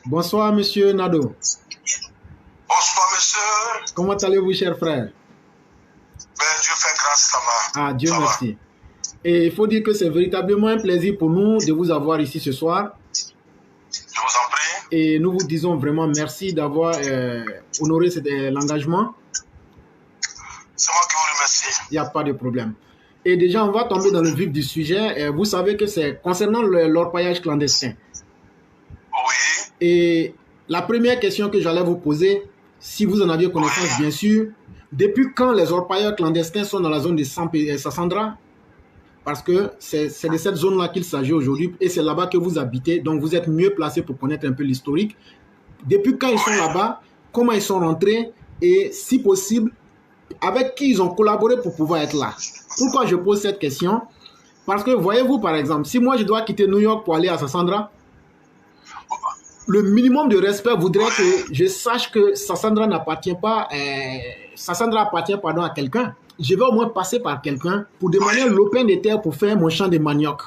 Bonsoir, monsieur Nado. Bonsoir, monsieur. Comment allez-vous, cher frère? Dieu fait grâce, ça va. Ah, Dieu merci. Et il faut dire que c'est véritablement un plaisir pour nous de vous avoir ici ce soir. Je vous en prie. Et nous vous disons vraiment merci d'avoir honoré l'engagement. C'est moi qui vous remercie. Il n'y a pas de problème. Et déjà, on va tomber dans le vif du sujet. Vous savez que c'est concernant l'orpaillage clandestin. Oui. Et la première question que j'allais vous poser, si vous en aviez connaissance, bien sûr, depuis quand les orpailleurs clandestins sont dans la zone de Sassandra? Parce que c'est de cette zone-là qu'il s'agit aujourd'hui et c'est là-bas que vous habitez, donc vous êtes mieux placé pour connaître un peu l'historique. Depuis quand ils sont là-bas, comment ils sont rentrés et si possible, avec qui ils ont collaboré pour pouvoir être là? Pourquoi je pose cette question? Parce que voyez-vous par exemple, si moi je dois quitter New York pour aller à Sassandra, le minimum de respect voudrait que je sache que Sassandra n'appartient pas, Sassandra appartient à quelqu'un. Je vais au moins passer par quelqu'un pour demander l'open de terre pour faire mon champ de manioc.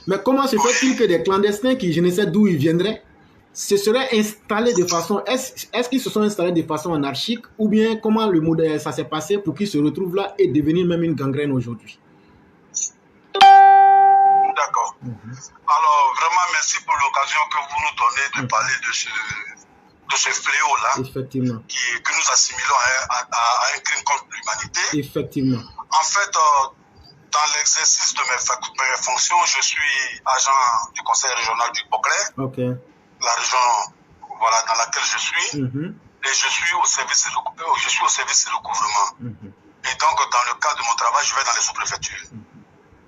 Mais comment se fait-il que des clandestins qui je ne sais d'où ils viendraient se seraient installés de façon... Est-ce qu'ils se sont installés de façon anarchique ou bien comment le modèle ça s'est passé pour qu'ils se retrouvent là et devenir même une gangrène aujourd'hui? D'accord. Alors, vraiment, merci pour l'occasion que vous nous donnez de parler de ce fléau-là. Effectivement. Que nous assimilons à un crime contre l'humanité. Effectivement. En fait, dans l'exercice de mes fonctions, je suis agent du conseil régional du Boclé. La région dans laquelle je suis. Et je suis au service de recouvrement. Et donc, dans le cadre de mon travail, je vais dans les sous-préfectures.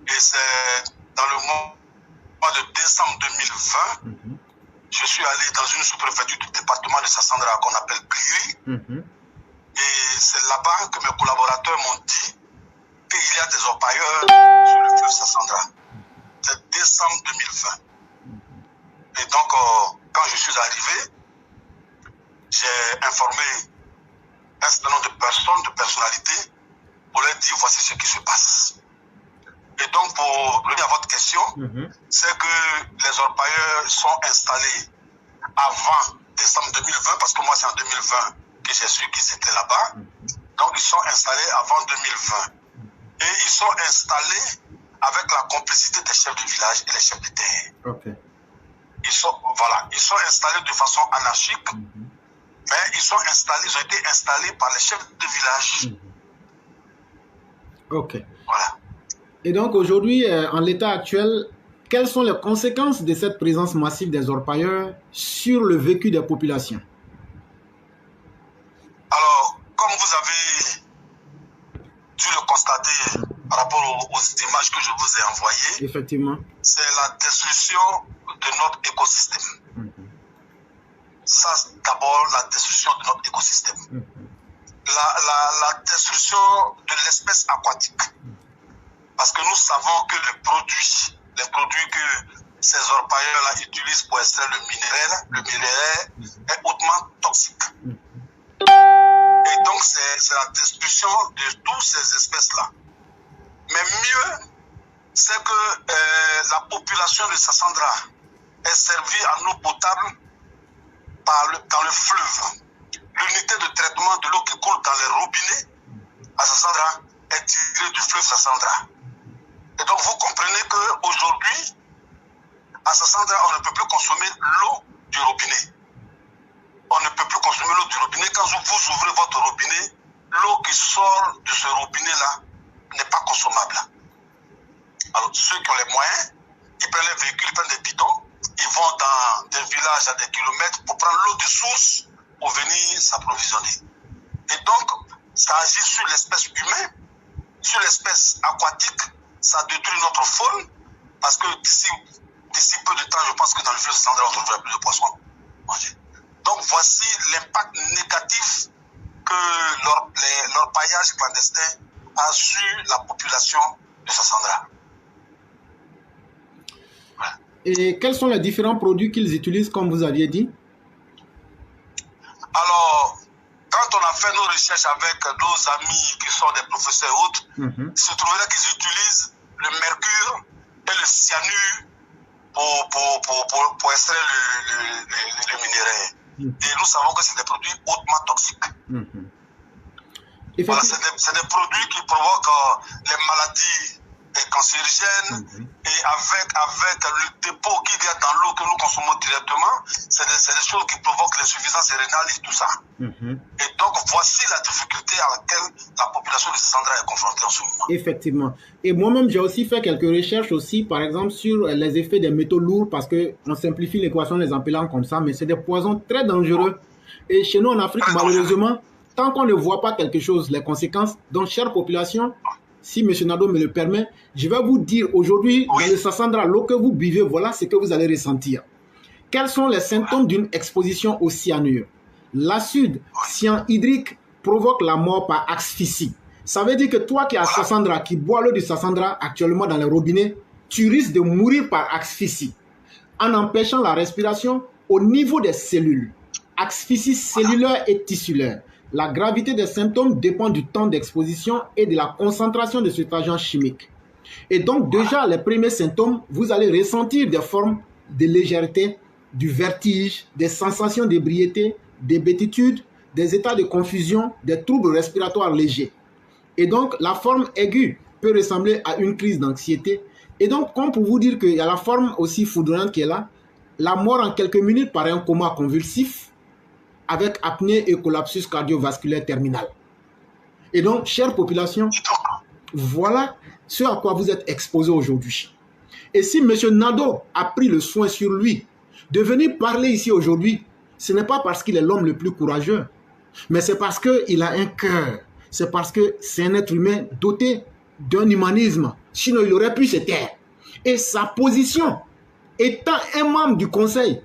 Et c'est dans le mois de décembre 2020, je suis allé dans une sous-préfecture du département de Sassandra qu'on appelle Cliri. Et c'est là-bas que mes collaborateurs m'ont dit qu'il y a des orpailleurs sur le fleuve Sassandra. C'est décembre 2020. Et donc, quand je suis arrivé, j'ai informé un certain nombre de personnes, de personnalités, pour leur dire voici ce qui se passe. Et donc, pour revenir à votre question, c'est que les orpailleurs sont installés avant décembre 2020, parce que moi, c'est en 2020 que j'ai su qu'ils étaient là-bas. Donc, ils sont installés avant 2020. Et ils sont installés avec la complicité des chefs de village et les chefs de terre. Ils sont installés de façon anarchique, mais ils ont été installés par les chefs de village. Voilà. Et donc aujourd'hui, en l'état actuel, quelles sont les conséquences de cette présence massive des orpailleurs sur le vécu des populations? Alors, comme vous avez dû le constater par rapport aux images que je vous ai envoyées, effectivement, c'est la destruction de notre écosystème. Ça, d'abord, la destruction de notre écosystème. La destruction de l'espèce aquatique. Parce que nous savons que les produits que ces orpailleurs-là utilisent pour extraire le minerai est hautement toxique. Et donc, c'est la destruction de toutes ces espèces-là. Mais mieux, c'est que la population de Sassandra est servie en eau potable dans le fleuve. L'unité de traitement de l'eau qui coule dans les robinets à Sassandra est tirée du fleuve Sassandra. Et donc, vous comprenez qu'aujourd'hui, à Sassandra, on ne peut plus consommer l'eau du robinet. On ne peut plus consommer l'eau du robinet. Quand vous ouvrez votre robinet, l'eau qui sort de ce robinet-là n'est pas consommable. Alors, ceux qui ont les moyens, ils prennent les véhicules, ils prennent des bidons, ils vont dans des villages à des kilomètres pour prendre l'eau de source pour venir s'approvisionner. Et donc, ça agit sur l'espèce humaine, sur l'espèce aquatique. Ça détruit notre faune, parce que d'ici peu de temps, je pense que dans le fleuve Sassandra, on trouverait plus de poissons manger. Donc voici l'impact négatif que l'orpaillage clandestin a sur la population de Sassandra. Voilà. Et quels sont les différents produits qu'ils utilisent, comme vous aviez dit? Alors, quand on a fait nos recherches avec nos amis qui sont des professeurs et autres, il se trouverait qu'ils utilisent le mercure et le cyanure pour extraire le minerai. Et nous savons que c'est des produits hautement toxiques. Voilà, c'est des produits qui provoquent les maladies cancérigènes et avec le dépôt qu'il y a dans l'eau que nous consommons directement, c'est des choses qui provoquent l'insuffisance rénale et tout ça. Et donc voici la difficulté à laquelle la population de Sassandra est confrontée en ce moment. Effectivement. Et moi-même, j'ai aussi fait quelques recherches aussi, par exemple, sur les effets des métaux lourds, parce qu'on simplifie l'équation les appelant comme ça, mais c'est des poisons très dangereux. Et chez nous en Afrique, malheureusement, tant qu'on ne voit pas quelque chose, les conséquences, donc chère population, si M. Nado me le permet, je vais vous dire aujourd'hui, dans le Sassandra, l'eau que vous buvez, voilà ce que vous allez ressentir. Quels sont les symptômes d'une exposition au cyanure? L'acide cyanhydrique provoque la mort par asphyxie. Ça veut dire que toi qui es à Sassandra, qui bois l'eau du Sassandra actuellement dans les robinets, tu risques de mourir par asphyxie en empêchant la respiration au niveau des cellules. Asphyxie cellulaire et tissulaire. La gravité des symptômes dépend du temps d'exposition et de la concentration de cet agent chimique. Et donc déjà, les premiers symptômes, vous allez ressentir des formes de légèreté, du vertige, des sensations d'ébriété, des bêtitudes, des états de confusion, des troubles respiratoires légers. Et donc, la forme aiguë peut ressembler à une crise d'anxiété. Et donc, comme pour vous dire qu'il y a la forme aussi foudroyante qui est là, la mort en quelques minutes par un coma convulsif, avec apnée et collapsus cardiovasculaire terminal. Et donc, chère population, voilà ce à quoi vous êtes exposé aujourd'hui. Et si M. Nado a pris le soin sur lui de venir parler ici aujourd'hui, ce n'est pas parce qu'il est l'homme le plus courageux, mais c'est parce qu'il a un cœur. C'est parce que c'est un être humain doté d'un humanisme. Sinon, il aurait pu se taire. Et sa position, étant un membre du conseil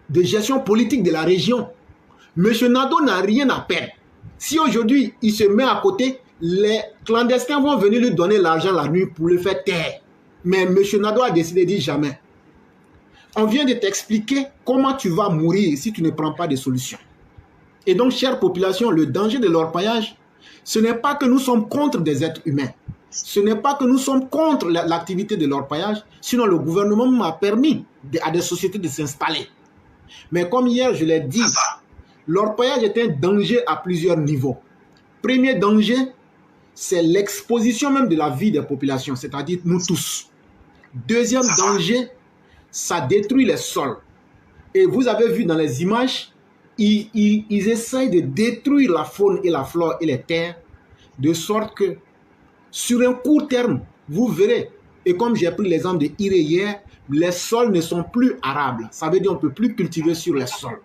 de gestion politique de la région, M. Nado n'a rien à perdre. Si aujourd'hui, il se met à côté, les clandestins vont venir lui donner l'argent la nuit pour le faire taire. Mais M. Nado a décidé de dire jamais. On vient de t'expliquer comment tu vas mourir si tu ne prends pas de solution. Et donc, chère population, le danger de l'orpaillage, ce n'est pas que nous sommes contre des êtres humains. Ce n'est pas que nous sommes contre l'activité de l'orpaillage. Sinon, le gouvernement m'a permis à des sociétés de s'installer. Mais comme hier, je l'ai dit, l'orpaillage est un danger à plusieurs niveaux. Premier danger, c'est l'exposition même de la vie des populations, c'est-à-dire nous tous. Deuxième danger, ça détruit les sols. Et vous avez vu dans les images, ils essayent de détruire la faune et la flore et les terres, de sorte que sur un court terme, vous verrez, et comme j'ai pris l'exemple de Iré hier, les sols ne sont plus arables. Ça veut dire qu'on ne peut plus cultiver sur les sols.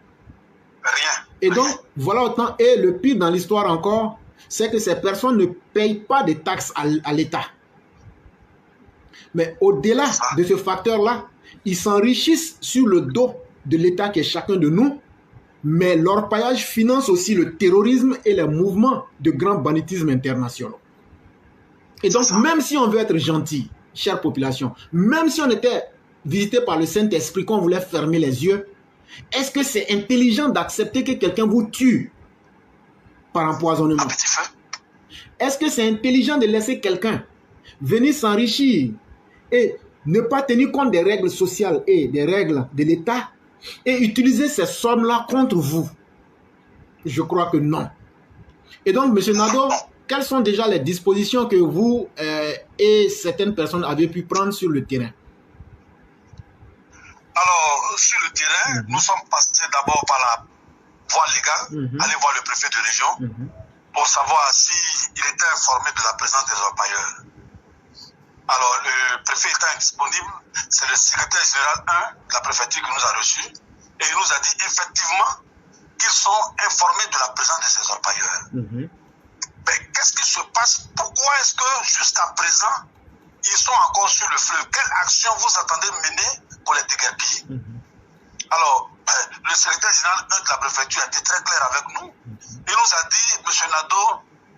Rien. Et donc, voilà autant. Et le pire dans l'histoire encore, c'est que ces personnes ne payent pas de taxes à l'État. Mais au-delà de ce facteur-là, ils s'enrichissent sur le dos de l'État qui est chacun de nous. Mais l'orpaillage finance aussi le terrorisme et les mouvements de grand banditisme internationaux. Et donc, même si on veut être gentil, chère population, même si on était visité par le Saint-Esprit, qu'on voulait fermer les yeux, est-ce que c'est intelligent d'accepter que quelqu'un vous tue par empoisonnement? Est-ce que c'est intelligent de laisser quelqu'un venir s'enrichir et ne pas tenir compte des règles sociales et des règles de l'État et utiliser ces sommes-là contre vous? Je crois que non. Et donc, M. Nado, quelles sont déjà les dispositions que vous et certaines personnes avez pu prendre sur le terrain? Alors, sur le terrain, nous sommes passés d'abord par la voie légale, aller voir le préfet de région pour savoir s'il était informé de la présence des orpailleurs. Alors, le préfet étant indisponible, c'est le secrétaire général 1 de la préfecture qui nous a reçus et il nous a dit effectivement qu'ils sont informés de la présence de ces orpailleurs. Mais qu'est-ce qui se passe? Pourquoi est-ce que jusqu'à présent, ils sont encore sur le fleuve? Quelle action vous attendez mener pour les déguerpir? Alors, le secrétaire général de la préfecture a été très clair avec nous. Il nous a dit, M. Nado,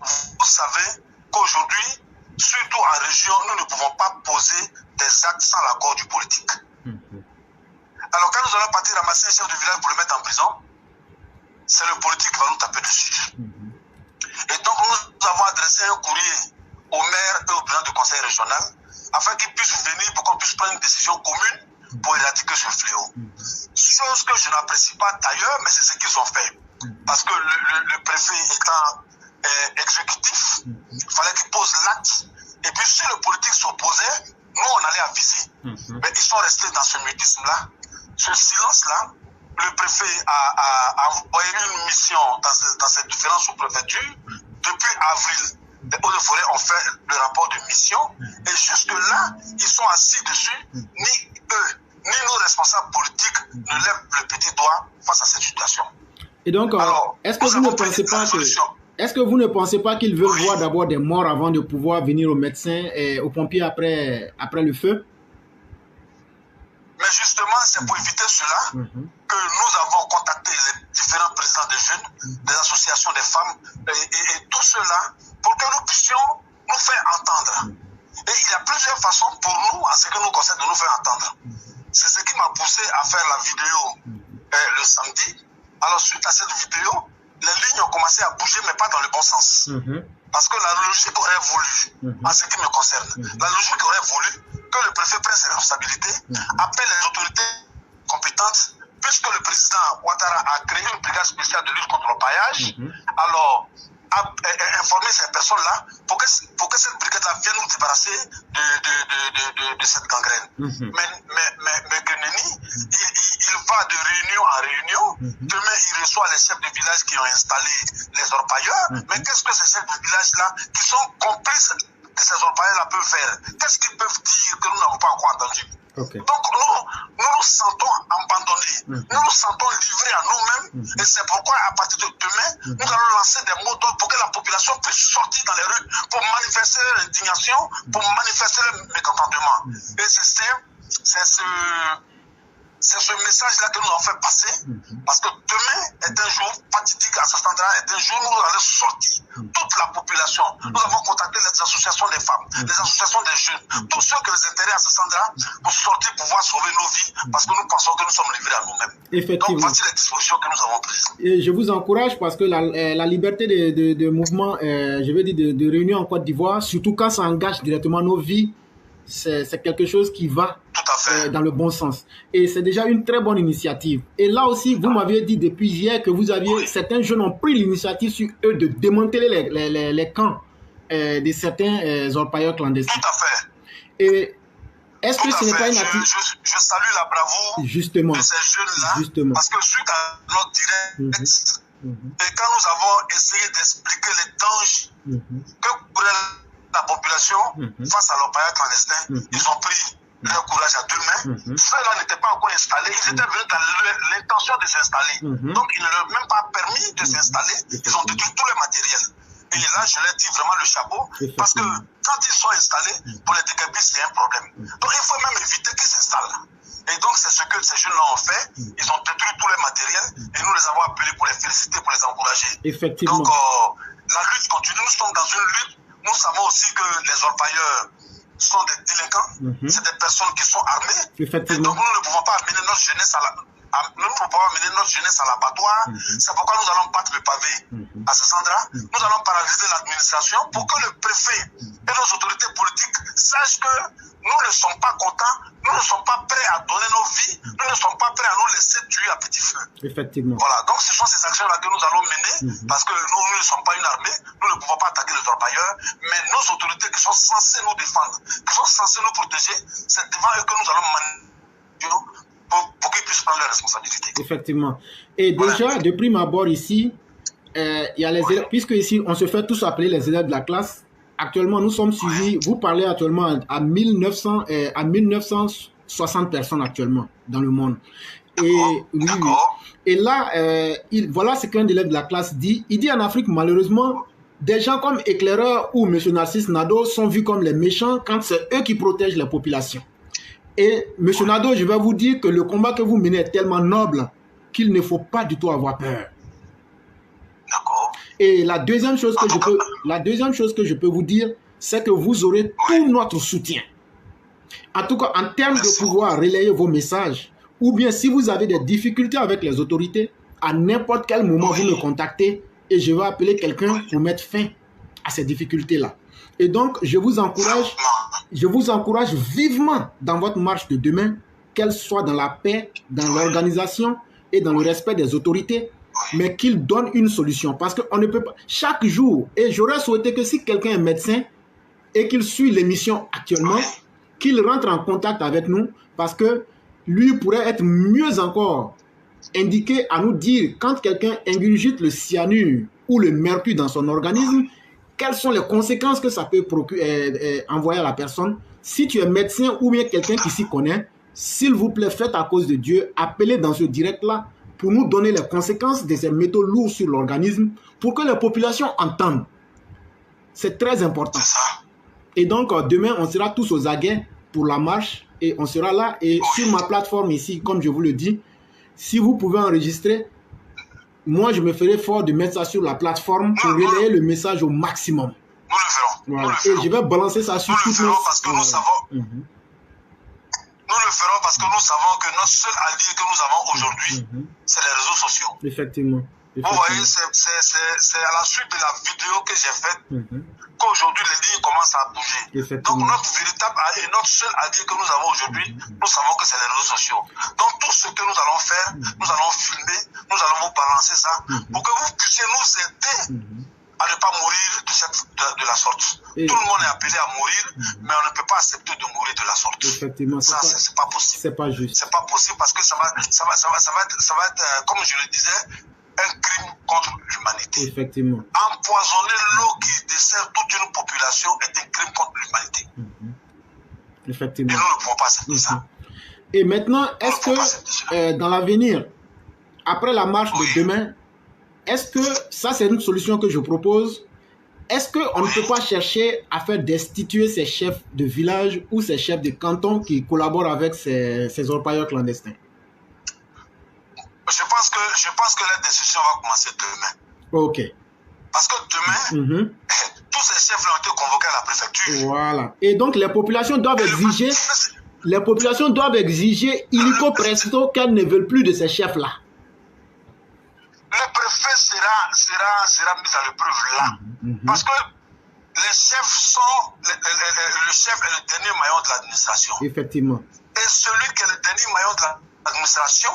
vous savez qu'aujourd'hui, surtout en région, nous ne pouvons pas poser des actes sans l'accord du politique. Alors, quand nous allons partir ramasser un chef de village pour le mettre en prison, c'est le politique qui va nous taper dessus. Et donc, nous avons adressé un courrier au maire et au président du conseil régional afin qu'ils puissent venir pour qu'on puisse prendre une décision commune pour éradiquer ce fléau. Chose que je n'apprécie pas d'ailleurs, mais c'est ce qu'ils ont fait. Parce que le préfet étant exécutif, il fallait qu'il pose l'acte. Et puis si le politique s'opposait, nous on allait aviser. Mais ils sont restés dans ce mutisme-là, ce silence-là. Le préfet a envoyé une mission dans ces différentes sous-préfectures. Depuis avril, les Hauts-de-Forêt ont fait le rapport de mission. Et jusque-là, ils sont assis dessus. Ni eux, ni nos responsables politiques ne lèvent le petit doigt face à cette situation. Et donc, est-ce que vous ne pensez pas qu'ils veulent voir d'abord des morts avant de pouvoir venir aux médecins et aux pompiers après le feu? Mais justement, c'est pour éviter cela que nous avons contacté les différents présidents des jeunes, des associations des femmes et tout cela pour que nous puissions nous faire entendre. Et il y a plusieurs façons pour nous, en ce qui nous concerne, de nous faire entendre. C'est ce qui m'a poussé à faire la vidéo le samedi. Alors, suite à cette vidéo, les lignes ont commencé à bouger, mais pas dans le bon sens. Parce que la logique aurait voulu, en ce qui me concerne, la logique aurait voulu que le préfet prenne ses responsabilités, appelle les autorités compétentes, puisque le président Ouattara a créé une brigade spéciale de lutte contre le paillage, alors informer ces personnes-là pour que cette brigade-là vienne nous débarrasser de cette gangrène. Mais Gueneni, il va de réunion en réunion. Demain, il reçoit les chefs de village qui ont installé les orpailleurs. Mais qu'est-ce que ces chefs de village-là, qui sont complices que ces orpailleurs-là peuvent faire? Qu'est-ce qu'ils peuvent dire que nous n'avons pas encore entendu? Donc nous sentons abandonnés, nous nous sentons livrés à nous-mêmes, et c'est pourquoi à partir de demain, nous allons lancer des mots d'ordre pour que la population puisse sortir dans les rues pour manifester leur indignation, pour manifester leur mécontentement. Et c'est ce message-là que nous avons fait passer, parce que demain est un jour fatidique à Sassandra, est un jour où nous allons sortir toute la population. Nous avons contacté les associations des femmes, les associations des jeunes, tous ceux qui ont des intérêts à Sassandra pour sortir, pouvoir sauver nos vies, parce que nous pensons que nous sommes livrés à nous-mêmes. Effectivement. Donc voici les dispositions que nous avons prises. Et je vous encourage parce que la liberté de mouvement, je veux dire de réunion en Côte d'Ivoire, surtout quand ça engage directement nos vies, c'est quelque chose qui va dans le bon sens. Et c'est déjà une très bonne initiative. Et là aussi, vous m'aviez dit depuis hier que certains jeunes ont pris l'initiative sur eux de démanteler les camps de certains orpailleurs clandestins. Tout à fait. Et est-ce que ce n'est pas une activité... Je salue la bravoure de ces jeunes-là, parce que suite à notre direct, et quand nous avons essayé d'expliquer les dangers que pourrait la population face à l'orpaillage clandestin, ils ont pris leur courage à deux mains. Ceux-là n'étaient pas encore installés, ils étaient venus dans l'intention de s'installer. Donc ils ne leur ont même pas permis de s'installer, ils ont détruit tout le matériel. Et là, je leur dis vraiment le chapeau, parce que quand ils sont installés, pour les déguerpis, c'est un problème. Donc il faut même éviter qu'ils s'installent. Et donc c'est ce que ces jeunes-là ont fait, ils ont détruit tout le matériel, et nous les avons appelés pour les féliciter, pour les encourager. Effectivement. Donc la lutte continue, nous sommes dans une lutte. Nous savons aussi que les orpailleurs sont des délinquants, c'est des personnes qui sont armées. Et donc nous ne pouvons pas amener notre jeunesse à l'abattoir. C'est pourquoi nous allons battre le pavé à Sassandra. Nous allons paralyser l'administration pour que le préfet et nos autorités politiques sachent que nous ne sommes pas contents, nous ne sommes pas prêts à donner nos vies, nous ne sommes pas prêts à nous laisser tuer à petit feu. Effectivement. Voilà, donc ce sont ces actions-là que nous allons mener, parce que nous ne sommes pas une armée, nous ne pouvons pas attaquer les orpailleurs, mais nos autorités qui sont censées nous défendre, qui sont censées nous protéger, c'est devant eux que nous allons manipuler pour qu'ils puissent prendre leurs responsabilités. Effectivement. Et déjà, de prime abord ici, il y a les élèves, puisque ici, on se fait tous appeler les élèves de la classe. Actuellement, nous sommes suivis, vous parlez actuellement à 1960 personnes actuellement dans le monde. Et là, voilà ce qu'un élève de la classe dit. Il dit en Afrique, malheureusement, des gens comme Éclaireur ou M. Narcisse Nadeau sont vus comme les méchants quand c'est eux qui protègent les populations. Et M. Nadeau, je vais vous dire que le combat que vous menez est tellement noble qu'il ne faut pas du tout avoir peur. Et la deuxième chose que je peux vous dire, c'est que vous aurez tout notre soutien. En tout cas, en termes de pouvoir relayer vos messages, ou bien si vous avez des difficultés avec les autorités, à n'importe quel moment, vous me contactez et je vais appeler quelqu'un pour mettre fin à ces difficultés-là. Et donc, je vous encourage vivement dans votre marche de demain qu'elle soit dans la paix, dans l'organisation et dans le respect des autorités, mais qu'il donne une solution. Parce qu'on ne peut pas, chaque jour, et j'aurais souhaité que si quelqu'un est médecin et qu'il suit l'émission actuellement, qu'il rentre en contact avec nous, parce que lui pourrait être mieux encore indiqué à nous dire quand quelqu'un ingurgite le cyanure ou le mercure dans son organisme, quelles sont les conséquences que ça peut envoyer à la personne. Si tu es médecin ou bien quelqu'un qui s'y connaît, s'il vous plaît, faites à cause de Dieu, appelez dans ce direct-là pour nous donner les conséquences de ces métaux lourds sur l'organisme, pour que la population entende. C'est très important. Et donc, demain, on sera tous aux aguets pour la marche et on sera là. Et sur ma plateforme ici, comme je vous le dis, si vous pouvez enregistrer, moi, je me ferai fort de mettre ça sur la plateforme pour relayer le message au maximum. Nous le ferons. Voilà. Nous le ferons. Et je vais balancer ça sur toutes les... parce que nous savons... Nous le ferons parce que nous savons que notre seul allié que nous avons aujourd'hui, c'est les réseaux sociaux. Effectivement. Vous voyez, c'est à la suite de la vidéo que j'ai faite qu'aujourd'hui les lignes commencent à bouger. Donc notre véritable allié, notre seul allié que nous avons aujourd'hui, nous savons que c'est les réseaux sociaux. Donc tout ce que nous allons faire, nous allons filmer, nous allons vous balancer ça pour que vous puissiez nous aider à ne pas mourir de la sorte. Tout le monde est appelé à mourir, mais on ne peut pas accepter de mourir de la sorte. Effectivement, ça, c'est pas possible. C'est pas juste. C'est pas possible parce que ça va être, comme je le disais, un crime contre l'humanité. Effectivement. Empoisonner l'eau qui dessert toute une population est un crime contre l'humanité. Effectivement. Et nous ne pouvons pas accepter ça. Et maintenant, est-ce que dans l'avenir, après la marche de demain, est-ce que, ça c'est une solution que je propose, est-ce qu'on ne peut pas chercher à faire destituer ces chefs de village ou ces chefs de canton qui collaborent avec ces orpailleurs clandestins? Je pense que la décision va commencer demain. Ok. Parce que demain, tous ces chefs ont été convoqués à la préfecture. Voilà. Et donc les populations doivent exiger, illico presto, qu'elles ne veulent plus de ces chefs-là. Le préfet sera mis à l'épreuve là. Parce que les chefs sont, le chef est le dernier maillon de l'administration. Effectivement. Et celui qui est le dernier maillon de l'administration,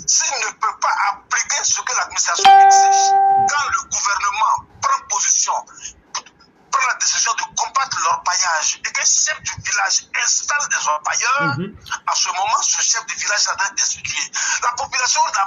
s'il ne peut pas appliquer ce que l'administration exige, quand le gouvernement prend position, prend la décision de combattre l'orpaillage et qu'un chef du village installe des orpailleurs, à ce moment, ce chef du village doit être destitué. La population n'a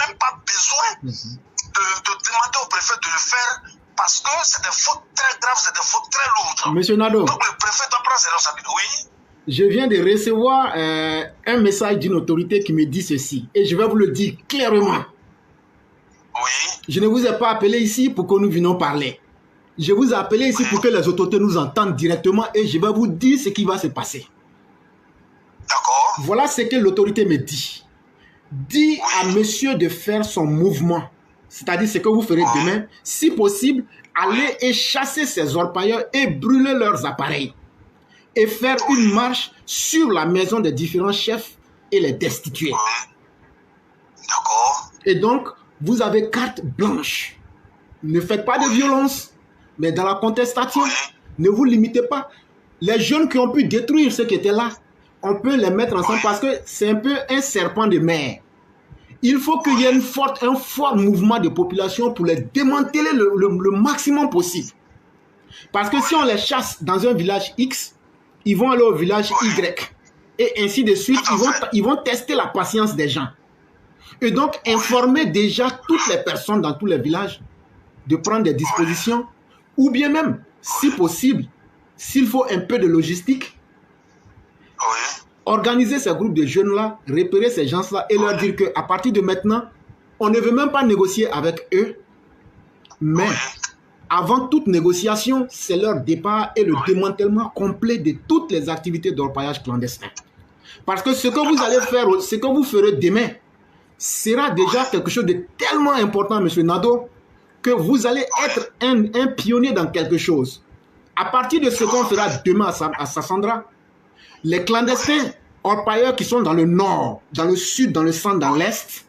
même pas besoin de demander au préfet de le faire parce que c'est des fautes très graves, c'est des fautes très lourdes. Monsieur Nado. Donc le préfet doit prendre ses responsabilités. Oui. Je viens de recevoir un message d'une autorité qui me dit ceci. Et je vais vous le dire clairement. Oui. Je ne vous ai pas appelé ici pour que nous venions parler. Je vous ai appelé ici pour que les autorités nous entendent directement et je vais vous dire ce qui va se passer. D'accord. Voilà ce que l'autorité me dit. Dis à monsieur de faire son mouvement. C'est-à-dire ce que vous ferez demain. Si possible, allez et chasser ces orpailleurs et brûler leurs appareils. Et faire une marche sur la maison des différents chefs et les destituer. D'accord. Et donc, vous avez carte blanche. Ne faites pas de violence, mais dans la contestation, ne vous limitez pas. Les jeunes qui ont pu détruire ceux qui étaient là, on peut les mettre ensemble parce que c'est un peu un serpent de mer. Il faut qu'il y ait un fort mouvement de population pour les démanteler le maximum possible. Parce que si on les chasse dans un village X, ils vont aller au village Y. Et ainsi de suite, ils vont tester la patience des gens. Et donc, informer déjà toutes les personnes dans tous les villages de prendre des dispositions. Ou bien même, si possible, s'il faut un peu de logistique, organiser ces groupes de jeunes-là, repérer ces gens-là et leur dire qu'à partir de maintenant, on ne veut même pas négocier avec eux. Mais avant toute négociation, c'est leur départ et le démantèlement complet de toutes les activités d'orpaillage clandestin. Parce que ce que vous allez faire, ce que vous ferez demain, sera déjà quelque chose de tellement important, monsieur Nado, que vous allez être un pionnier dans quelque chose. À partir de ce qu'on fera demain à Sassandra, les clandestins orpailleurs qui sont dans le nord, dans le sud, dans le centre, dans l'est,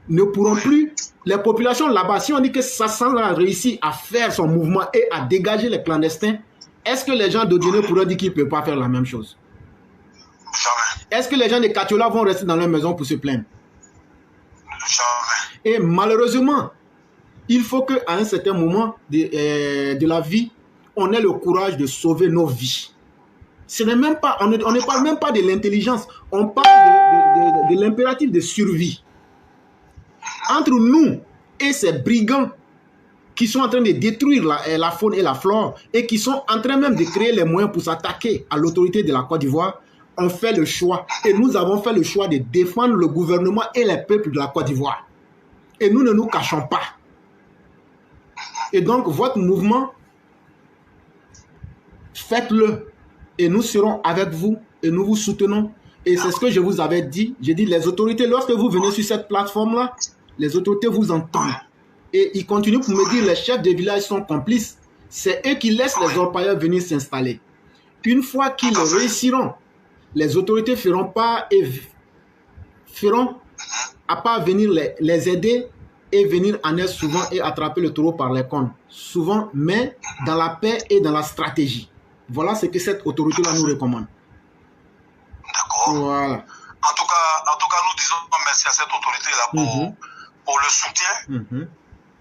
ne pourront plus. Les populations là-bas, si on dit que Sassandra a réussi à faire son mouvement et à dégager les clandestins, est-ce que les gens d'Odioné pourront dire qu'ils ne peuvent pas faire la même chose? Jamais. Est-ce que les gens de Katiola vont rester dans leur maison pour se plaindre? Jamais. Et malheureusement, il faut qu'à un certain moment de la vie, on ait le courage de sauver nos vies. Ce n'est même pas, on ne parle même pas de l'intelligence, on parle de l'impératif de survie. Entre nous et ces brigands qui sont en train de détruire la faune et la flore et qui sont en train même de créer les moyens pour s'attaquer à l'autorité de la Côte d'Ivoire, on fait le choix. Et nous avons fait le choix de défendre le gouvernement et les peuples de la Côte d'Ivoire. Et nous ne nous cachons pas. Et donc, votre mouvement, faites-le. Et nous serons avec vous et nous vous soutenons. Et c'est ce que je vous avais dit. J'ai dit, les autorités, lorsque vous venez sur cette plateforme-là, les autorités vous entendent. Et ils continuent pour me dire, les chefs de village sont complices. C'est eux qui laissent les orpailleurs venir s'installer. Une fois qu'ils réussiront, les autorités feront pas à part venir les aider et venir en aide souvent et attraper le taureau par les cornes. Souvent, mais dans la paix et dans la stratégie. Voilà ce que cette autorité-là nous recommande. D'accord. Voilà. En tout cas, nous disons merci à cette autorité-là pour le soutien.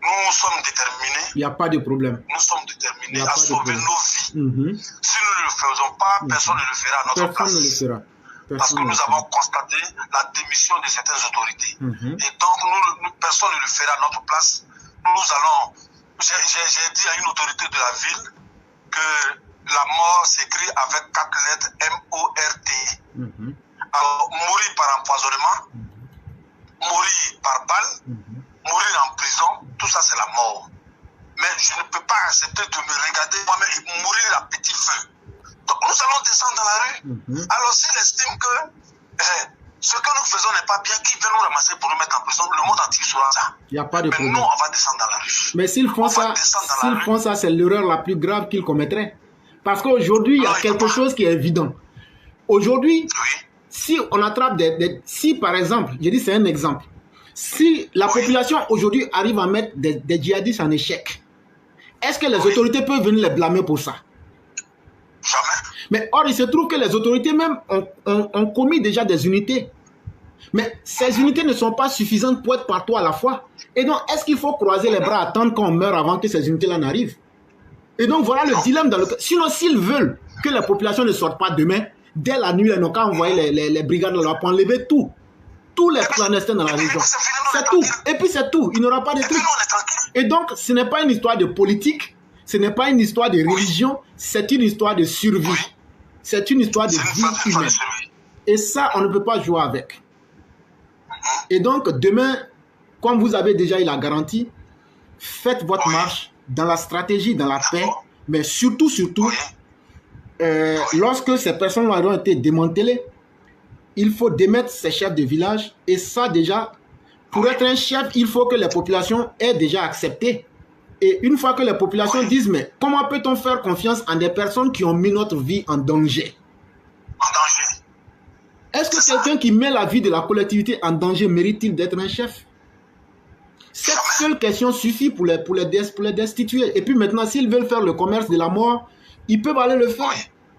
Nous sommes déterminés. Il n'y a pas de problème. Nous sommes déterminés à sauver nos vies. Si nous ne le faisons pas, personne ne le fera à notre place. Personne ne le fera. Parce que nous avons constaté la démission de certaines autorités. Et donc, personne ne le fera à notre place. Nous allons... J'ai dit à une autorité de la ville que la mort s'écrit avec 4 lettres M-O-R-T. Alors, mourir par empoisonnement, mourir par balle, mourir en prison, tout ça c'est la mort. Mais je ne peux pas accepter de me regarder moi-même et mourir à petit feu. Donc nous allons descendre dans la rue. Alors s'il estime que ce que nous faisons n'est pas bien, qui vient nous ramasser pour nous mettre en prison, le monde entier saura ça. Il n'y a pas de problème. Mais nous, on va descendre dans la rue. Mais s'ils font ça, c'est l'erreur la plus grave qu'ils commettraient. Parce qu'aujourd'hui, il y a quelque chose qui est évident. Aujourd'hui, si on attrape si par exemple, je dis c'est un exemple, si la population aujourd'hui arrive à mettre des djihadistes en échec, est-ce que les autorités peuvent venir les blâmer pour ça? Jamais. Mais or, il se trouve que les autorités même ont commis déjà des unités. Mais ces unités ne sont pas suffisantes pour être partout à la fois. Et donc, est-ce qu'il faut croiser les bras, attendre qu'on meure avant que ces unités-là n'arrivent? Et donc, voilà le dilemme dans le cas. Sinon, s'ils veulent que la population ne sorte pas demain, dès la nuit, ils n'ont qu'à envoyer les brigades là pour enlever tous les clandestins dans la région. C'est tout. Et puis c'est tout. Il n'y aura pas de truc. Et donc, ce n'est pas une histoire de politique, ce n'est pas une histoire de religion, c'est une histoire de survie. C'est une histoire de vie humaine. Et ça, on ne peut pas jouer avec. Et donc, demain, comme vous avez déjà eu la garantie, faites votre marche dans la stratégie, dans la paix, mais surtout, lorsque ces personnes ont été démantelées, il faut démettre ces chefs de village. Et ça, déjà, pour être un chef, il faut que les populations aient déjà accepté. Et une fois que les populations disent, mais comment peut-on faire confiance en des personnes qui ont mis notre vie en danger? Est-ce que quelqu'un qui met la vie de la collectivité en danger mérite-t-il d'être un chef? Cette seule question suffit pour les destituer. Et puis maintenant, s'ils veulent faire le commerce de la mort, ils peuvent aller le faire.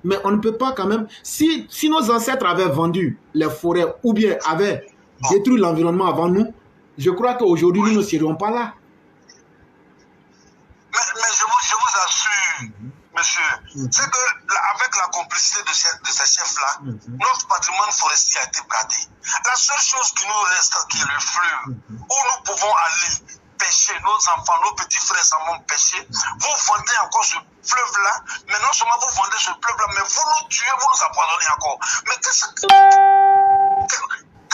Mais on ne peut pas quand même... Si nos ancêtres avaient vendu les forêts ou bien avaient détruit l'environnement avant nous, je crois qu'aujourd'hui, nous ne serions pas là. Mais je vous assure, monsieur, c'est qu'avec la complicité de ces chefs-là, notre patrimoine forestier a été gardé. La seule chose qui nous reste, qui est le fleuve, où nous pouvons aller pêcher, nos enfants, nos petits frères s'en vont pêcher, vous vendez encore ce fleuve-là, mais non seulement vous vendez ce fleuve-là, mais vous nous tuez, vous nous abandonnez encore. Mais qu'est-ce que...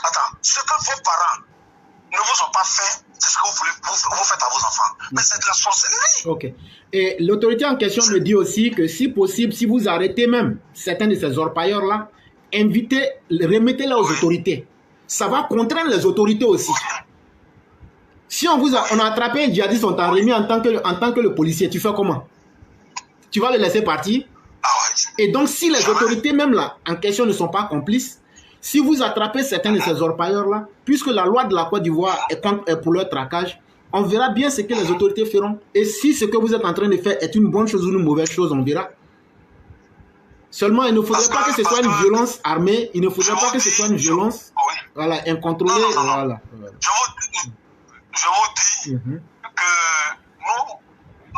Attends, ce que vos parents ne vous ont pas fait, c'est ce que vous faites à vos enfants. Mais c'est de la sorcellerie. Ok. Et l'autorité en question me dit aussi que si possible, si vous arrêtez même certains de ces orpailleurs-là, remettez-les aux autorités. Ça va contraindre les autorités aussi. Si on a attrapé un djihadiste, on t'a remis en tant que le policier, tu fais comment? Tu vas le laisser partir? Et donc, si les autorités même là, en question, ne sont pas complices, si vous attrapez certains de ces orpailleurs-là, puisque la loi de la Côte d'Ivoire est pour leur traquage, on verra bien ce que les autorités feront. Et si ce que vous êtes en train de faire est une bonne chose ou une mauvaise chose, on verra. Seulement, il ne faudrait pas que ce soit une violence armée, il ne faudrait pas que ce soit une violence voilà, incontrôlée. Non. Voilà. Je vous dis que nous,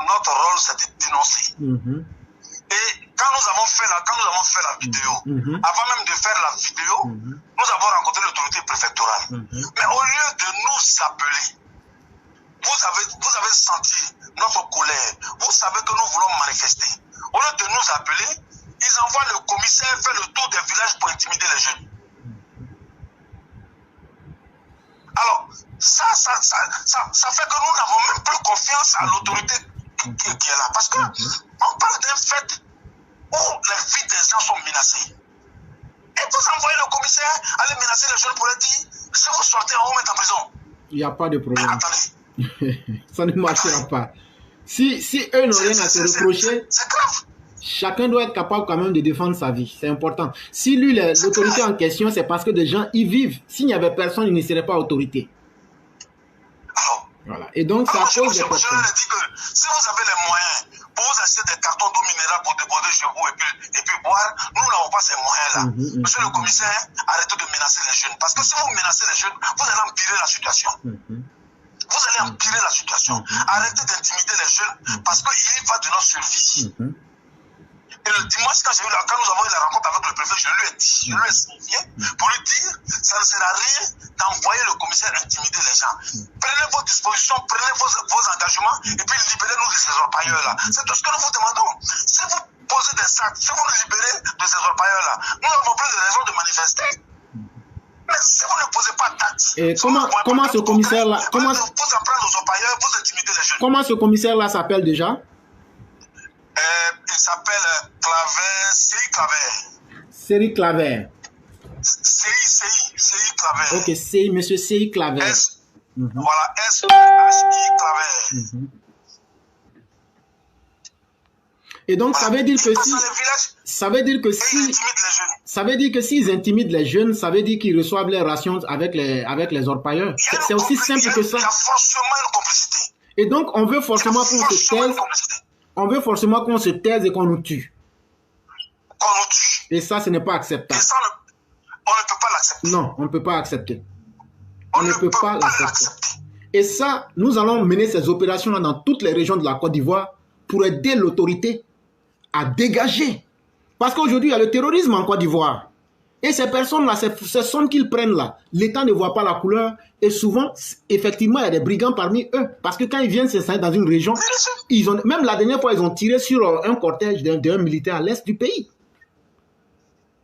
notre rôle, c'est de dénoncer. Et quand nous avons fait la vidéo, avant même de faire la vidéo, nous avons rencontré l'autorité préfectorale. Mais au lieu de nous appeler, vous avez senti notre colère. Vous savez que nous voulons manifester. Au lieu de nous appeler, ils envoient le commissaire faire le tour des villages pour intimider les jeunes. Alors, ça fait que nous n'avons même plus confiance à l'autorité qui est là. Parce que on parle d'un fait où les vies des gens sont menacées. Et vous envoyez le commissaire aller menacer les jeunes pour leur dire, si vous sortez, on vous met en prison. Il n'y a pas de problème. Mais attendez. Ça ne marchera pas. Si eux n'ont rien à se reprocher, c'est grave. Chacun doit être capable quand même de défendre sa vie. C'est important. Si lui, l'autorité en question, c'est parce que des gens y vivent. S'il n'y avait personne, il ne serait pas autorité. Voilà. Et donc, ça pose des problèmes. Je leur ai dit que si vous avez les moyens pour vous acheter des cartons d'eau minérale pour déborder chez vous et puis boire, nous n'avons pas ces moyens-là. Monsieur le commissaire, arrêtez de menacer les jeunes. Parce que si vous menacez les jeunes, vous allez empirer la situation. Vous allez empirer la situation. Arrêtez d'intimider les jeunes parce qu'il y va de notre survie. Et le dimanche, quand nous avons eu la rencontre avec le préfet, je lui ai signifié pour lui dire ça ne sert à rien d'envoyer le commissaire intimider les gens. Prenez vos dispositions, prenez vos engagements et puis libérez-nous de ces orpailleurs-là. C'est tout ce que nous vous demandons. Si vous posez des sacs, si vous nous libérez de ces orpailleurs-là, nous n'avons plus de raison de manifester. Mais si vous ne posez pas d'acte, et comment ce commissaire-là, vous en prenez aux orpailleurs, vous intimidez les jeunes. Comment ce commissaire-là s'appelle déjà? Il s'appelle Série Claver. CI Claver. Ok, CI, monsieur CI Claver. Voilà, S-H-I Claver. Et donc, ça veut dire que si... Ça veut dire que si... Ça veut dire que s'ils intimident les jeunes, ça veut dire qu'ils reçoivent les rations avec les orpailleurs. C'est aussi simple que ça. Il y a forcément une complicité. Et donc, on veut forcément qu'on se taise. On veut forcément qu'on se taise et qu'on nous tue. Et ça, ce n'est pas acceptable. Et ça, on ne peut pas l'accepter. Non, on ne peut pas accepter. On ne peut pas l'accepter. Et ça, nous allons mener ces opérations-là dans toutes les régions de la Côte d'Ivoire pour aider l'autorité à dégager. Parce qu'aujourd'hui, il y a le terrorisme en Côte d'Ivoire. Et ces personnes-là, ces sommes qu'ils prennent là, l'État ne voit pas la couleur. Et souvent, effectivement, il y a des brigands parmi eux. Parce que quand ils viennent s'installer dans une région, même la dernière fois, ils ont tiré sur un cortège d'un militaire à l'est du pays.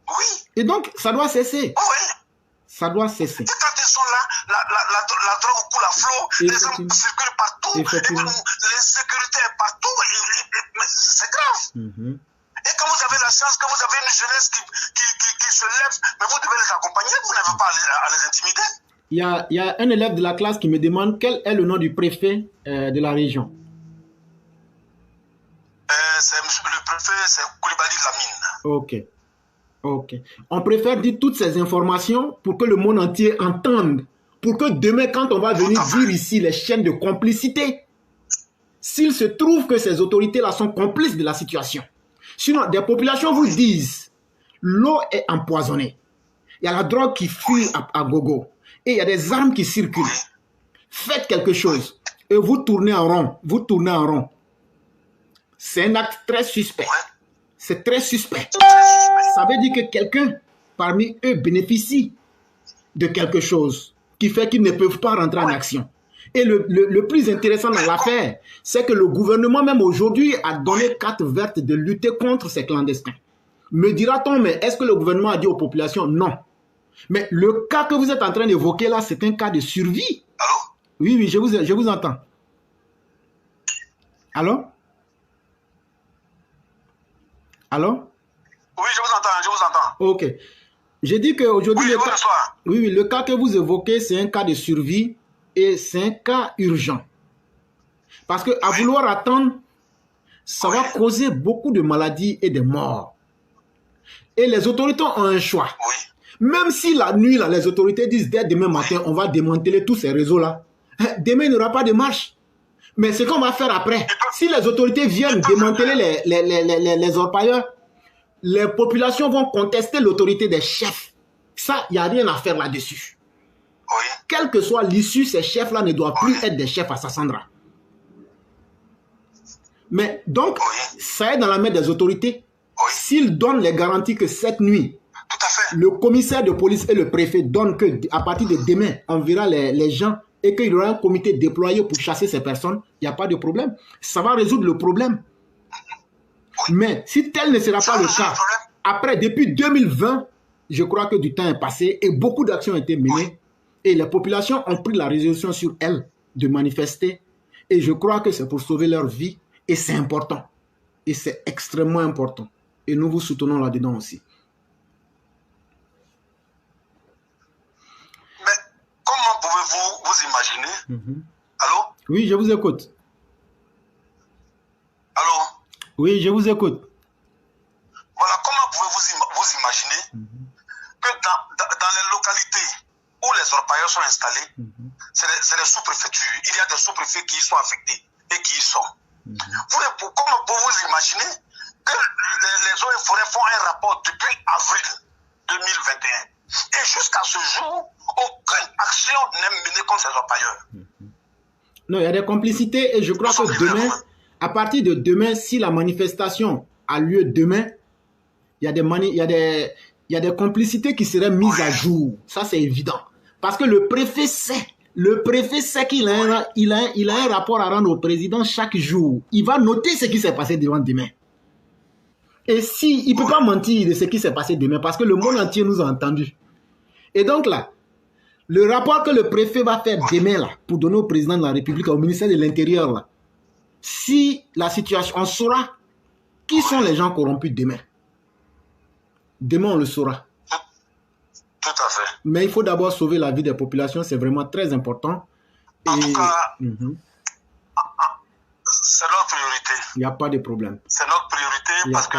Oui. Et donc, ça doit cesser. Oui. Ça doit cesser. Et quand ils sont là, la drogue coule à flot, les hommes circulent partout, et puis l'insécurité est partout, c'est grave. Et quand vous avez la chance, que vous avez une jeunesse qui se lève, mais vous devez les accompagner, vous n'avez pas à les intimider. Il y a un élève de la classe qui me demande quel est le nom du préfet de la région. Le préfet, c'est Koulibaly Lamine. Ok. Ok. On préfère dire toutes ces informations pour que le monde entier entende. Pour que demain, quand on va venir dire ici les chaînes de complicité, s'il se trouve que ces autorités-là sont complices de la situation. Sinon, des populations vous disent, l'eau est empoisonnée. Il y a la drogue qui fuit à gogo. Et il y a des armes qui circulent. Faites quelque chose. Et vous tournez en rond. Vous tournez en rond. C'est un acte très suspect. C'est très suspect. Ça veut dire que quelqu'un parmi eux bénéficie de quelque chose qui fait qu'ils ne peuvent pas rentrer en action. Et le plus intéressant dans l'affaire, c'est que le gouvernement même aujourd'hui a donné carte verte de lutter contre ces clandestins. Me dira-t-on, mais est-ce que le gouvernement a dit aux populations? Non. Mais le cas que vous êtes en train d'évoquer là, c'est un cas de survie. Allô? Oui, oui, je vous entends. Allô? Allô? Oui, je vous entends. Ok. J'ai dit qu'aujourd'hui, oui, le cas que vous évoquez, c'est un cas de survie et c'est un cas urgent. Parce qu'à vouloir attendre, ça va causer beaucoup de maladies et de morts. Et les autorités ont un choix. Même si la nuit, là, les autorités disent dès demain matin, on va démanteler tous ces réseaux-là. Demain, il n'y aura pas de marche. Mais ce qu'on va faire après, si les autorités viennent démanteler les orpailleurs, les populations vont contester l'autorité des chefs. Ça, il n'y a rien à faire là-dessus. Oui. Quelle que soit l'issue, ces chefs-là ne doivent plus être des chefs à Sassandra. Mais donc, ça est dans la main des autorités. S'ils donnent les garanties que cette nuit, tout à fait, le commissaire de police et le préfet donnent qu'à partir de demain, on verra les gens et qu'il y aura un comité déployé pour chasser ces personnes, il n'y a pas de problème. Ça va résoudre le problème. Mais si tel ne sera pas le cas, après, depuis 2020, je crois que du temps est passé et beaucoup d'actions ont été menées et les populations ont pris la résolution sur elles de manifester et je crois que c'est pour sauver leur vie et c'est important. Et c'est extrêmement important. Et nous vous soutenons là-dedans aussi. Mais comment pouvez-vous vous imaginer? Allô? Oui, je vous écoute. Allô? Oui, je vous écoute. Voilà, comment pouvez-vous vous imaginer que dans les localités où les orpailleurs sont installés, c'est les sous-préfectures. Il y a des sous-préfets qui y sont affectés et qui y sont. Comment pouvez-vous imaginer que les eaux et forêts font un rapport depuis avril 2021 et jusqu'à ce jour, aucune action n'est menée contre ces orpailleurs? Non, il y a des complicités et je crois que demain, à partir de demain, si la manifestation a lieu demain, il y a des complicités qui seraient mises à jour. Ça, c'est évident. Parce que le préfet sait qu'il a un rapport à rendre au président chaque jour. Il va noter ce qui s'est passé devant demain. Et il ne peut pas mentir de ce qui s'est passé demain parce que le monde entier nous a entendus. Et donc là, le rapport que le préfet va faire demain là, pour donner au président de la République, au ministère de l'Intérieur, là, si la situation, on saura qui sont les gens corrompus demain. Demain, on le saura. Tout à fait. Mais il faut d'abord sauver la vie des populations, c'est vraiment très important. En tout cas, c'est notre priorité. Il n'y a pas de problème. C'est notre priorité parce que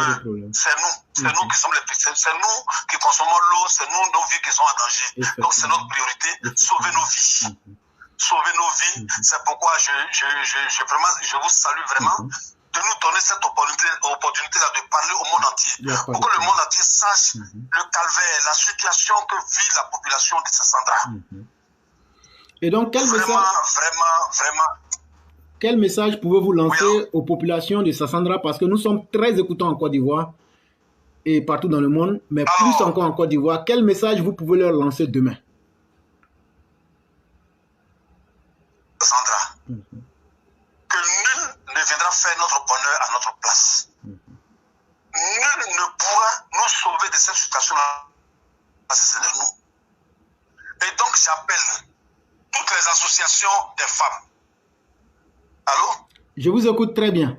c'est nous. C'est nous qui sommes c'est nous qui consommons l'eau, c'est nous, nos vies qui sont en danger. Donc c'est notre priorité, sauver nos vies. Sauver nos vies. C'est pourquoi je vous salue vraiment de nous donner cette opportunité-là de parler au monde entier. Pour que le monde entier sache le calvaire, la situation que vit la population de Sassandra. Et donc, quel message pouvez-vous lancer aux populations de Sassandra? Parce que nous sommes très écoutants en Côte d'Ivoire et partout dans le monde, mais plus encore en Côte d'Ivoire. Quel message vous pouvez leur lancer demain? Sassandra, que nul ne viendra faire notre bonheur à notre place. Nul ne pourra nous sauver de cette situation-là parce que c'est de nous. Et donc j'appelle toutes les associations des femmes. Allô? Je vous écoute très bien.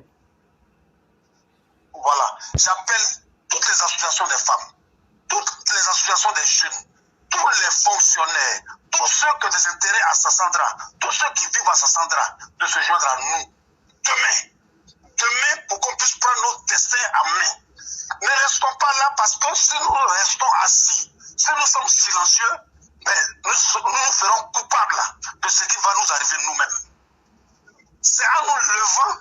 Voilà. J'appelle toutes les associations des femmes, toutes les associations des jeunes, tous les fonctionnaires, tous ceux qui ont des intérêts à Sassandra, tous ceux qui vivent à Sassandra, de se joindre à nous. Demain, pour qu'on puisse prendre notre destin en main. Ne restons pas là parce que si nous restons assis, si nous sommes silencieux, nous nous ferons coupables de ce qui va nous arriver nous-mêmes. C'est en nous levant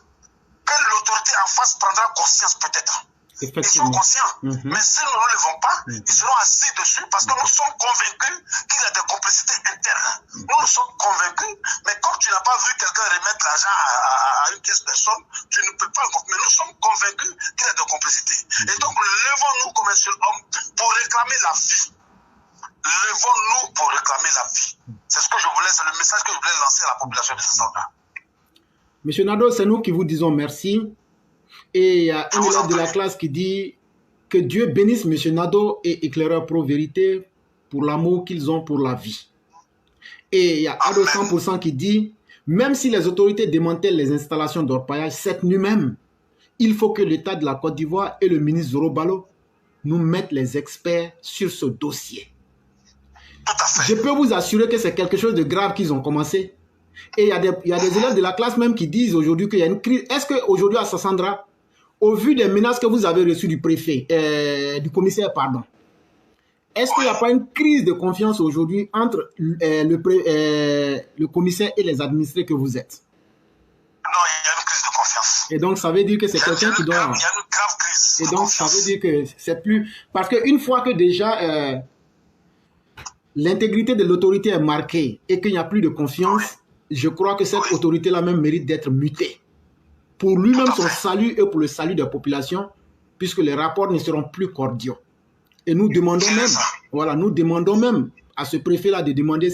que l'autorité en face prendra conscience peut-être. Ils sont conscients. Mais si nous ne le levons pas, ils seront assis dessus parce que nous sommes convaincus qu'il y a des complicités internes. Nous sommes convaincus, mais comme tu n'as pas vu quelqu'un remettre l'argent à une tierce personne, tu ne peux pas. Mais nous sommes convaincus qu'il y a des complicités. Et donc, levons-nous comme un seul homme pour réclamer la vie. Levons-nous pour réclamer la vie. C'est ce que je voulais, c'est le message que je voulais lancer à la population de Sassandra. Monsieur Nado, c'est nous qui vous disons merci. Et il y a un élève de la classe qui dit que Dieu bénisse Monsieur Nado et Éclaireur Pro Vérité pour l'amour qu'ils ont pour la vie. Et il y a Ado 100% qui dit, même si les autorités démantèlent les installations d'orpaillage cette nuit même, il faut que l'État de la Côte d'Ivoire et le ministre Zoro Balo nous mettent les experts sur ce dossier. Je peux vous assurer que c'est quelque chose de grave qu'ils ont commencé. Et il y a des élèves de la classe même qui disent aujourd'hui qu'il y a une crise. Est-ce qu'aujourd'hui à Sassandra, au vu des menaces que vous avez reçues du préfet, du commissaire, pardon, est-ce qu'il n'y a pas une crise de confiance aujourd'hui entre le commissaire et les administrés que vous êtes? Non, il y a une crise de confiance. Et donc ça veut dire que c'est quelqu'un qui doit... Il y a une grave crise. Et donc, ça veut dire que c'est plus... Parce qu'une fois que déjà l'intégrité de l'autorité est marquée et qu'il n'y a plus de confiance, je crois que cette autorité-là même mérite d'être mutée. Pour lui-même, son salut et pour le salut des populations, puisque les rapports ne seront plus cordiaux. Et nous demandons même, voilà, nous demandons même à ce préfet-là de demander,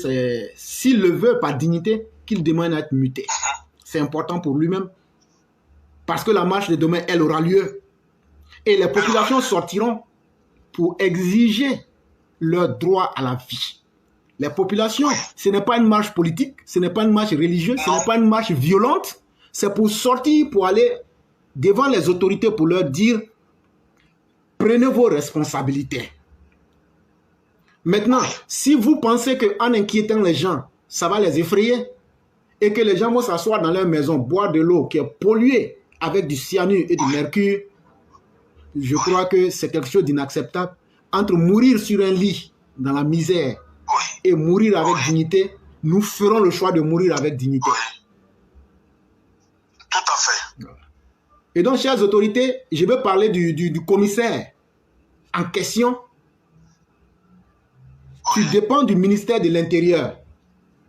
s'il le veut par dignité, qu'il demande à être muté. C'est important pour lui-même. Parce que la marche de demain, elle aura lieu. Et les populations sortiront pour exiger leur droit à la vie. Les populations, ce n'est pas une marche politique, ce n'est pas une marche religieuse, ce n'est pas une marche violente. C'est pour sortir, pour aller devant les autorités pour leur dire « Prenez vos responsabilités ». Maintenant, si vous pensez qu'en inquiétant les gens, ça va les effrayer et que les gens vont s'asseoir dans leur maison, boire de l'eau qui est polluée avec du cyanure et du mercure, je crois que c'est quelque chose d'inacceptable. Entre mourir sur un lit dans la misère et mourir avec dignité, nous ferons le choix de mourir avec dignité. Tout à fait. Et donc, chères autorités, je veux parler du commissaire en question. Tu dépends du ministère de l'Intérieur.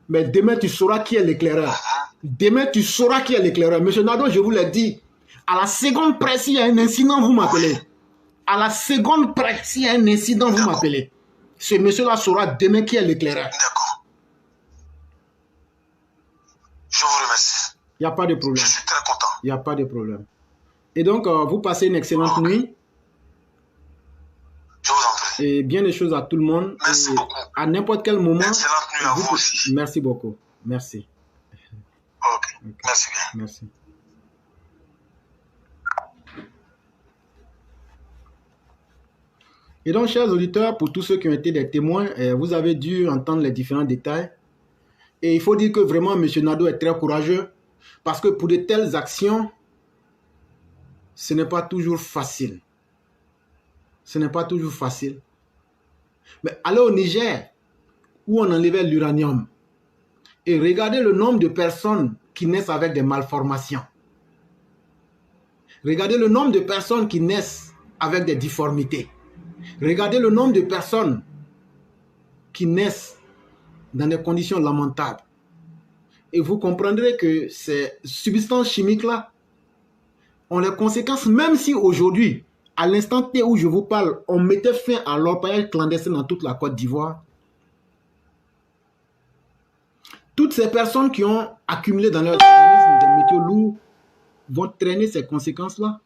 Mais demain, tu sauras qui est l'éclaireur. Demain, tu sauras qui est l'éclaireur. Monsieur Nado, je vous l'ai dit, à la seconde près, s'il y a un incident, vous m'appelez. À la seconde près, s'il y a un incident, vous m'appelez. Ce monsieur-là saura demain qui est l'éclaireur. D'accord. Je vous remercie. Il n'y a pas de problème. Je suis très content. Il n'y a pas de problème. Et donc, vous passez une excellente nuit. Je vous en prie. Et bien des choses à tout le monde. Merci et beaucoup. À n'importe quel moment. Excellente nuit à vous aussi. Merci beaucoup. Merci. Ok. Merci bien. Merci. Et donc, chers auditeurs, pour tous ceux qui ont été des témoins, vous avez dû entendre les différents détails. Et il faut dire que vraiment, M. Nado est très courageux. Parce que pour de telles actions, ce n'est pas toujours facile. Ce n'est pas toujours facile. Mais allez au Niger, où on enlevait l'uranium, et regardez le nombre de personnes qui naissent avec des malformations. Regardez le nombre de personnes qui naissent avec des difformités. Regardez le nombre de personnes qui naissent dans des conditions lamentables. Et vous comprendrez que ces substances chimiques-là ont les conséquences, même si aujourd'hui, à l'instant T où je vous parle, on mettait fin à l'orpaillage clandestin dans toute la Côte d'Ivoire. Toutes ces personnes qui ont accumulé dans leur organisme des métaux lourds vont traîner ces conséquences-là.